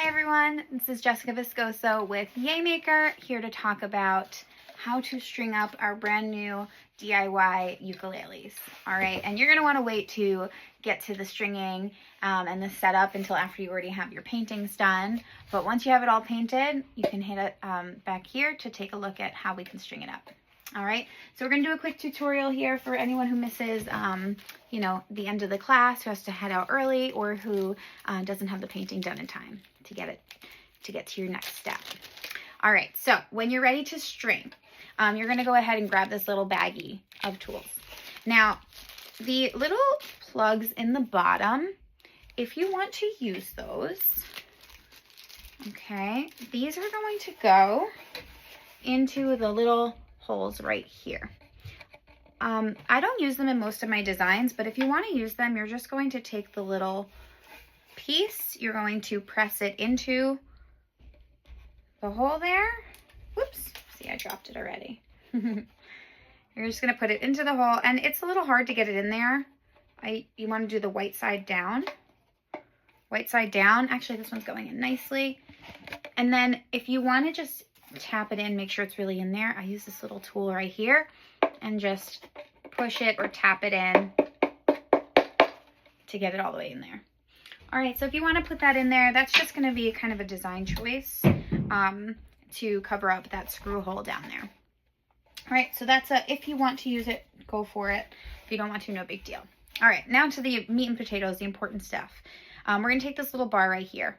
Hi everyone, this is Jessica Viscoso with Yaymaker, here to talk about how to string up our brand new DIY ukuleles. Alright, and you're going to want to wait to get to the stringing and the setup until after you already have your paintings done. But once you have it all painted, you can hit it back here to take a look at how we can string it up. Alright, so we're going to do a quick tutorial here for anyone who misses, the end of the class, who has to head out early, or who doesn't have the painting done in time to get to your next step. Alright, so when you're ready to string, you're going to go ahead and grab this little baggie of tools. Now, the little plugs in the bottom, if you want to use those, okay, these are going to go into the little holes right here. I don't use them in most of my designs, but if you want to use them, you're just going to take the little piece, you're going to press it into the hole there. Whoops, see, I dropped it already. You're just going to put it into the hole, and it's a little hard to get it in there. You want to do the white side down. White side down. Actually, this one's going in nicely. And then if you want to just tap it in, make sure it's really in there. I use this little tool right here and just push it or tap it in to get it all the way in there. All right, so if you want to put that in there, that's just going to be kind of a design choice to cover up that screw hole down there. All right, so that's if you want to use it, go for it. If you don't want to, no big deal. All right, now to the meat and potatoes, the important stuff. We're going to take this little bar right here.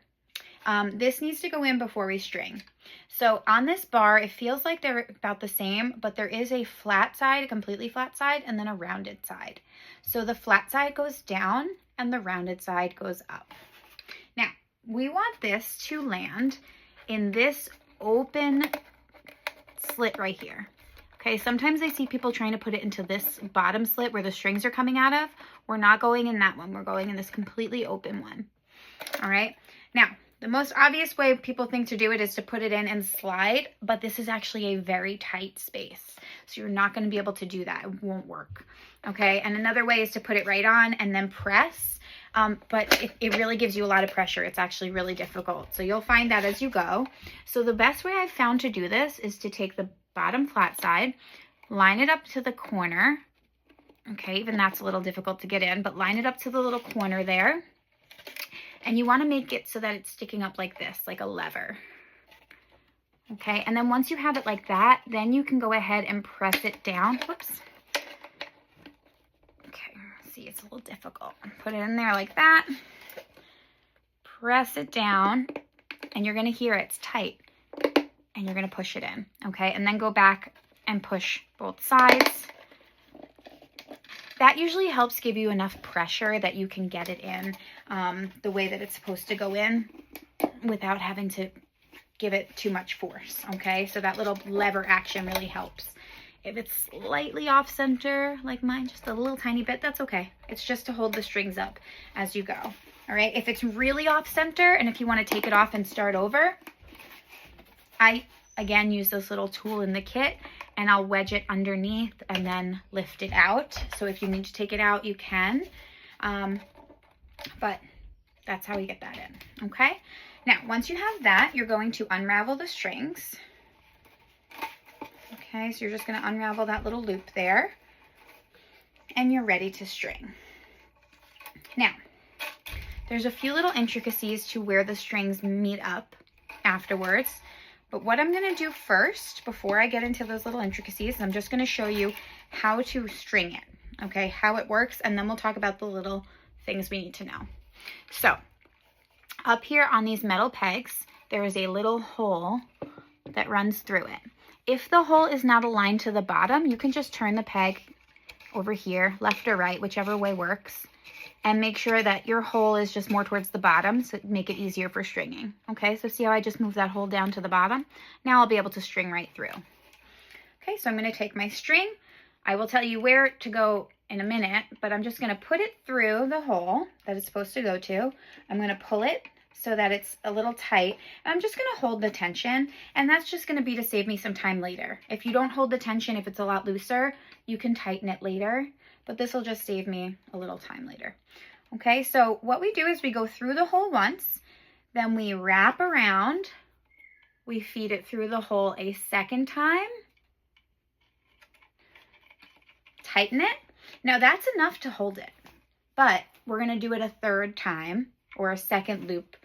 This needs to go in before we string. So on this bar, it feels like they're about the same, but there is a flat side, a completely flat side, and then a rounded side. So the flat side goes down and the rounded side goes up. Now, we want this to land in this open slit right here. Okay, sometimes I see people trying to put it into this bottom slit where the strings are coming out of. We're not going in that one. We're going in this completely open one. All right, now, the most obvious way people think to do it is to put it in and slide, but this is actually a very tight space. So you're not going to be able to do that. It won't work. Okay, and another way is to put it right on and then press, but it really gives you a lot of pressure. It's actually really difficult. So you'll find that as you go. So the best way I've found to do this is to take the bottom flat side, line it up to the corner. Okay, even that's a little difficult to get in, but line it up to the little corner there. And you want to make it so that it's sticking up like this, like a lever. Okay, and then once you have it like that, then you can go ahead and press it down. Whoops. Okay, see, it's a little difficult. Put it in there like that. Press it down, and you're going to hear it's tight. And you're going to push it in, okay? And then go back and push both sides. That usually helps give you enough pressure that you can get it in the way that it's supposed to go in without having to give it too much force, okay? So that little lever action really helps. If it's slightly off center, like mine, just a little tiny bit, that's okay. It's just to hold the strings up as you go, all right? If it's really off center and if you want to take it off and start over, I, again, use this little tool in the kit, and I'll wedge it underneath and then lift it out. So if you need to take it out, you can. But that's how we get that in, okay? Now, once you have that, you're going to unravel the strings. Okay, so you're just going to unravel that little loop there, and you're ready to string. Now, there's a few little intricacies to where the strings meet up afterwards. But what I'm going to do first, before I get into those little intricacies, I'm just going to show you how to string it, okay, how it works, and then we'll talk about the little things we need to know. So, up here on these metal pegs, there is a little hole that runs through it. If the hole is not aligned to the bottom, you can just turn the peg over here, left or right, whichever way works, and make sure that your hole is just more towards the bottom, so make it easier for stringing. Okay, so see how I just moved that hole down to the bottom? Now I'll be able to string right through. Okay, so I'm going to take my string. I will tell you where to go in a minute, but I'm just going to put it through the hole that it's supposed to go to. I'm going to pull it so that it's a little tight, and I'm just going to hold the tension, and that's just going to be to save me some time later. If you don't hold the tension, if it's a lot looser, you can tighten it later. But this will just save me a little time later. Okay, so what we do is we go through the hole once, Then we wrap around, we feed it through the hole a second time, tighten it. Now that's enough to hold it, but we're gonna do it a third time or a second loop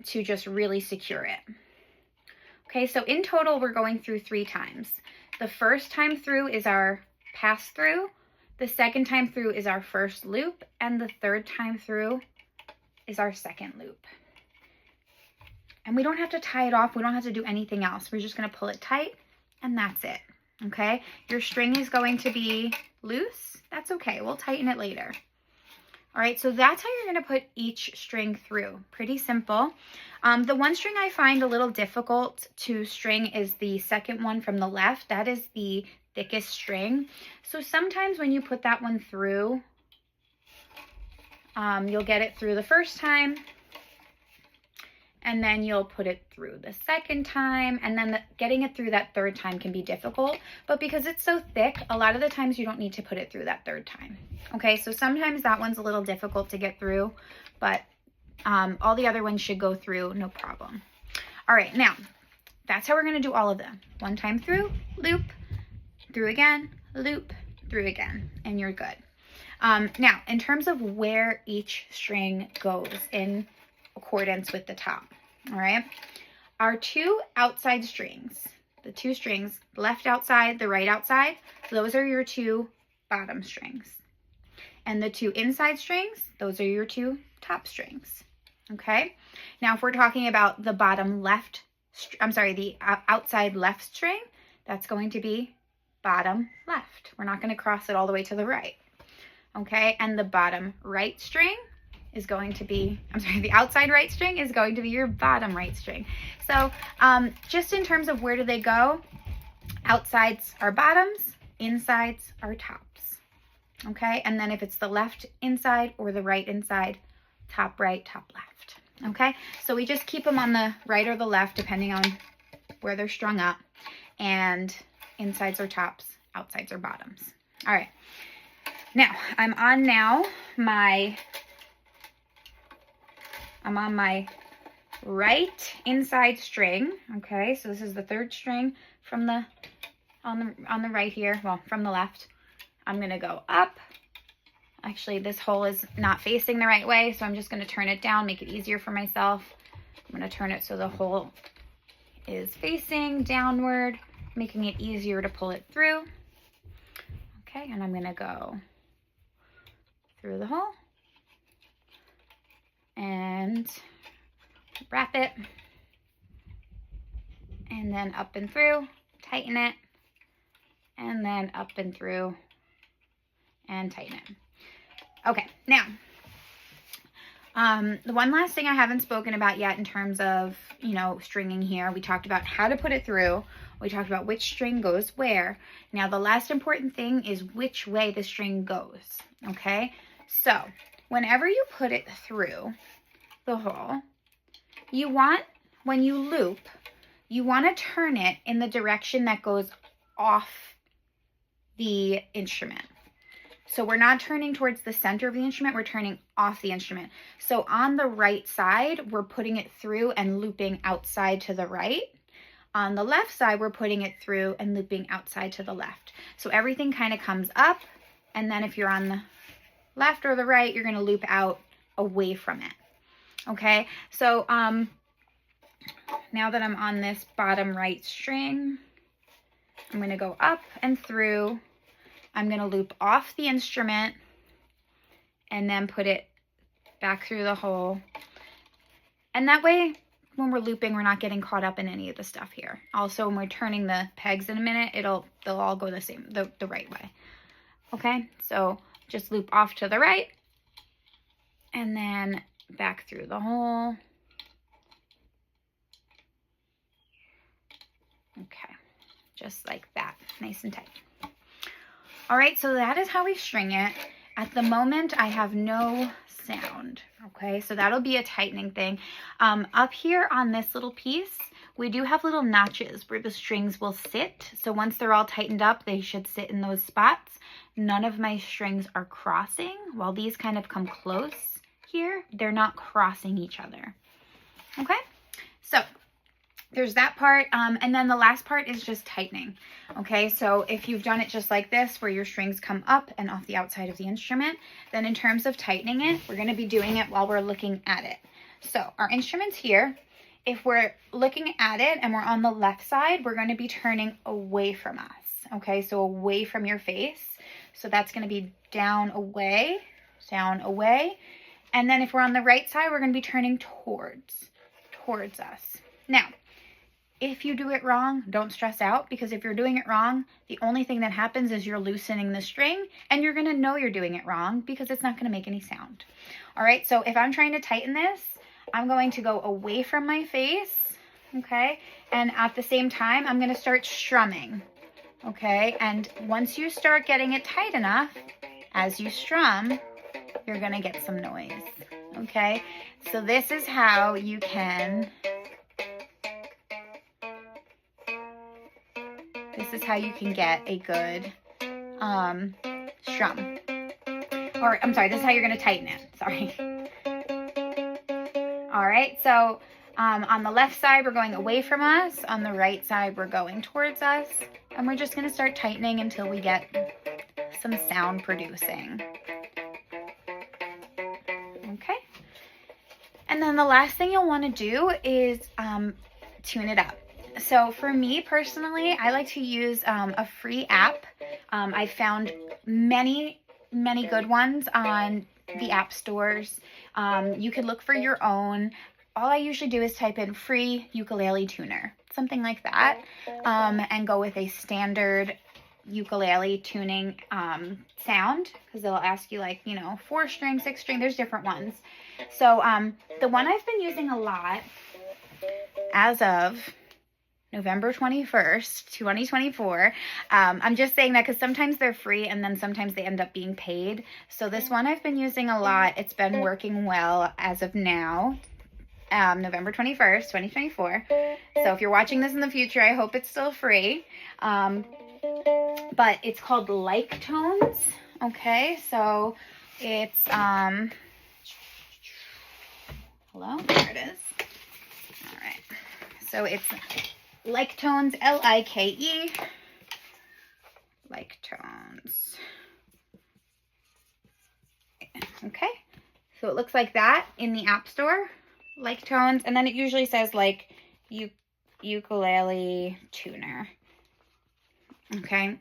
to just really secure it. Okay, so in total, we're going through 3 times. The first time through is our pass through, the second time through is our first loop, and the third time through is our second loop. And we don't have to tie it off, we don't have to do anything else. We're just gonna pull it tight, and that's it, okay? Your string is going to be loose, that's okay, we'll tighten it later. All right, so that's how you're gonna put each string through. Pretty simple. The one string I find a little difficult to string is the second one from the left. That is the thickest string. So sometimes when you put that one through, you'll get it through the first time, and then you'll put it through the second time, and then getting it through that third time can be difficult, but because it's so thick, a lot of the times you don't need to put it through that third time. Okay, so sometimes that one's a little difficult to get through, but all the other ones should go through, no problem. All right, now, that's how we're gonna do all of them. One time through, loop, through again, loop, through again, and you're good. Now, in terms of where each string goes in accordance with the top, all right? Our 2 outside strings, the 2 strings, left outside, the right outside, those are your 2 bottom strings. And the 2 inside strings, those are your 2 top strings, okay? Now, if we're talking about the bottom left, the outside left string, that's going to be bottom left. We're not gonna cross it all the way to the right, okay? And the bottom right string is going to be, the outside right string is going to be your bottom right string. So just in terms of where do they go, outsides are bottoms, insides are tops, okay? And then if it's the left inside or the right inside, top right, top left, okay? So we just keep them on the right or the left, depending on where they're strung up, and insides are tops, outsides are bottoms. All right, now I'm on my right inside string, okay? So this is the 3rd string from on the right here, well, from the left. I'm gonna go up. Actually, this hole is not facing the right way, so I'm just gonna turn it down, make it easier for myself. I'm gonna turn it so the hole is facing downward, making it easier to pull it through. Okay, and I'm gonna go through the hole and wrap it, and then up and through, tighten it, and then up and through and tighten it. Okay, now the one last thing I haven't spoken about yet in terms of, you know, stringing here, we talked about how to put it through, we talked about which string goes where. Now the last important thing is which way the string goes, okay? So whenever you put it through the hole, you want, when you loop, you want to turn it in the direction that goes off the instrument. So we're not turning towards the center of the instrument, we're turning off the instrument. So on the right side, we're putting it through and looping outside to the right. On the left side, we're putting it through and looping outside to the left. So everything kind of comes up, and then if you're on the left or the right, you're gonna loop out away from it. Okay, so now that I'm on this bottom right string, I'm gonna go up and through. I'm gonna loop off the instrument and then put it back through the hole. And that way, when we're looping, we're not getting caught up in any of the stuff here. Also, when we're turning the pegs in a minute, they'll all go the same, the right way. Okay, so just loop off to the right and then back through the hole. Okay, just like that, nice and tight. All right, so that is how we string it. At the moment, I have no sound, okay? So that'll be a tightening thing. Up here on this little piece, we do have little notches where the strings will sit. So once they're all tightened up, they should sit in those spots. None of my strings are crossing. While these kind of come close here, they're not crossing each other, Okay, so there's that part, and then the last part is just tightening. Okay, so if you've done it just like this, where your strings come up and off the outside of the instrument, then in terms of tightening it, we're going to be doing it while we're looking at it. So our instrument's here. If we're looking at it and we're on the left side, we're going to be turning away from us. Okay, so away from your face. So that's going to be down, away, and then if we're on the right side, we're going to be turning towards us. Now, if you do it wrong, don't stress out, because if you're doing it wrong, the only thing that happens is you're loosening the string, and you're going to know you're doing it wrong because it's not going to make any sound. All right, so if I'm trying to tighten this, I'm going to go away from my face, okay? And at the same time, I'm going to start strumming, okay? And once you start getting it tight enough, as you strum, you're going to get some noise, okay? So this is how you can... This is how you can get a good strum. Or, I'm sorry, this is how you're going to tighten it. Sorry. All right, so on the left side, we're going away from us. On the right side, we're going towards us. And we're just going to start tightening until we get some sound producing. Okay. And then the last thing you'll want to do is tune it up. So for me personally, I like to use a free app. I found many good ones on the app stores. You could look for your own. All I usually do is type in free ukulele tuner, something like that, and go with a standard ukulele tuning sound, because they'll ask you, like, 4 string, 6 string, there's different ones. So the one I've been using a lot as of November 21st, 2024. I'm just saying that because sometimes they're free and then sometimes they end up being paid. So this one I've been using a lot. It's been working well as of now, November 21st, 2024. So if you're watching this in the future, I hope it's still free. But it's called Like Tones. Okay, so it's, hello, there it is. All right, so it's Like Tones, L-I-K-E, Like Tones. Okay, so it looks like that in the App Store, Like Tones, and then it usually says like ukulele tuner. Okay,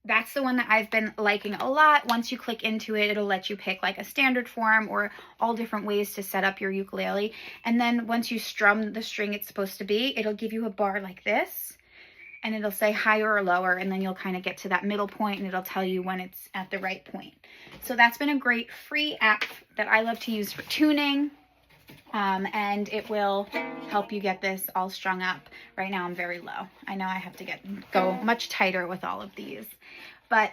that's the one that I've been liking a lot. Once you click into it, it'll let you pick like a standard form or all different ways to set up your ukulele. And then once you strum the string it's supposed to be, it'll give you a bar like this, and it'll say higher or lower, and then you'll kind of get to that middle point and it'll tell you when it's at the right point. So that's been a great free app that I love to use for tuning. And it will help you get this all strung up. Right now I'm very low. I know I have to go much tighter with all of these. But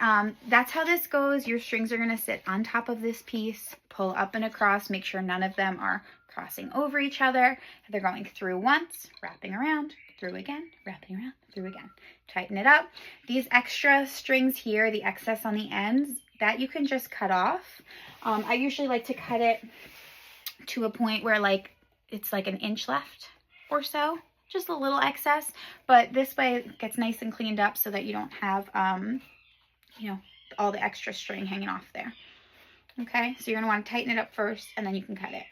that's how this goes. Your strings are going to sit on top of this piece, pull up and across, make sure none of them are crossing over each other. They're going through once, wrapping around, through again, wrapping around, through again. Tighten it up. These extra strings here, the excess on the ends, that you can just cut off. I usually like to cut it to a point where like it's like an inch left or so, just a little excess, but this way it gets nice and cleaned up so that you don't have all the extra string hanging off there. Okay, so you're gonna want to tighten it up first and then you can cut it.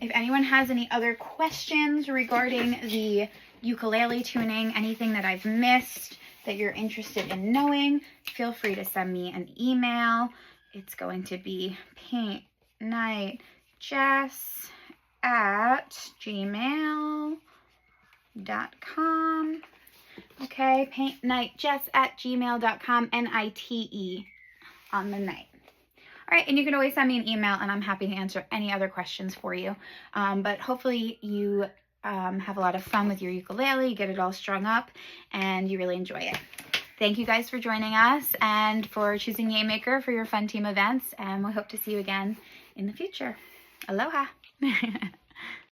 If anyone has any other questions regarding the ukulele tuning, anything that I've missed that you're interested in knowing, feel free to send me an email. It's going to be paintnightjess@gmail.com. Okay, paintnightjess@gmail.com, N-I-T-E on the night. All right, and you can always send me an email, and I'm happy to answer any other questions for you. But hopefully you have a lot of fun with your ukulele, get it all strung up, and you really enjoy it. Thank you guys for joining us and for choosing Yaymaker for your fun team events, and we hope to see you again in the future. Aloha!